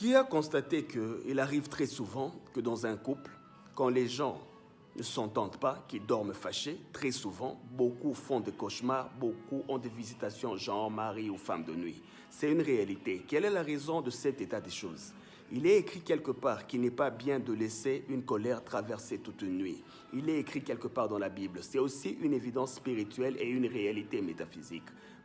Qui a constaté qu'il arrive très souvent que dans un couple, quand les gens ne s'entendent pas, qu'ils dorment fâchés, très souvent, beaucoup font des cauchemars, beaucoup ont des visitations genre mari ou femme de nuit. C'est une réalité. Quelle est la raison de cet état des choses? Il est écrit quelque part qu'il n'est pas bien de laisser une colère traverser toute une nuit. Il est écrit quelque part dans la Bible. C'est aussi une évidence spirituelle et une réalité métaphysique.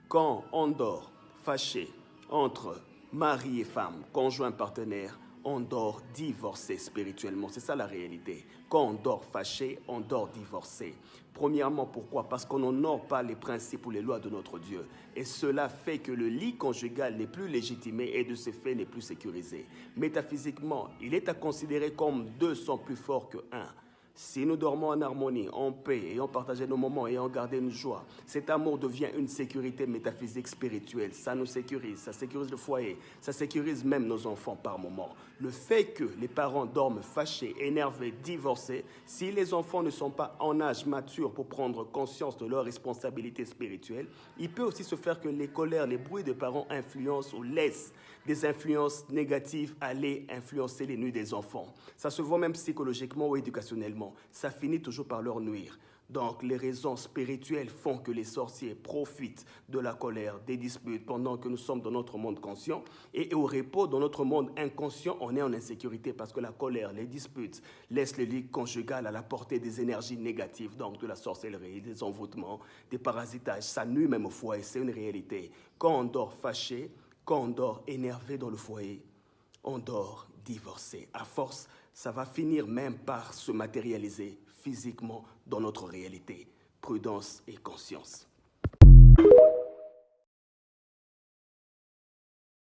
Quand on dort fâché entre mari et femme, conjoint partenaire, on dort divorcé spirituellement. C'est ça la réalité. Quand on dort fâché, on dort divorcé. Premièrement, pourquoi? Parce qu'on n'honore pas les principes ou les lois de notre Dieu. Et cela fait que le lit conjugal n'est plus légitimé et de ce fait n'est plus sécurisé. Métaphysiquement, il est à considérer comme deux sont plus forts que un. Si nous dormons en harmonie, en paix, et en partageant nos moments et en gardant une joie, cet amour devient une sécurité métaphysique spirituelle. Ça nous sécurise, ça sécurise le foyer, ça sécurise même nos enfants par moments. Le fait que les parents dorment fâchés, énervés, divorcés, si les enfants ne sont pas en âge mature pour prendre conscience de leur responsabilité spirituelle, il peut aussi se faire que les colères, les bruits de parents influencent ou laissent des influences négatives aller influencer les nuits des enfants. Ça se voit même psychologiquement ou éducationnellement. Ça finit toujours par leur nuire. Donc, les raisons spirituelles font que les sorciers profitent de la colère, des disputes, pendant que nous sommes dans notre monde conscient. Et au repos, dans notre monde inconscient, on est en insécurité parce que la colère, les disputes, laissent le lit conjugal à la portée des énergies négatives, donc de la sorcellerie, des envoûtements, des parasitages. Ça nuit même au foyer, c'est une réalité. Quand on dort fâché, quand on dort énervé dans le foyer, on dort divorcé. À force, ça va finir même par se matérialiser physiquement dans notre réalité. Prudence et conscience.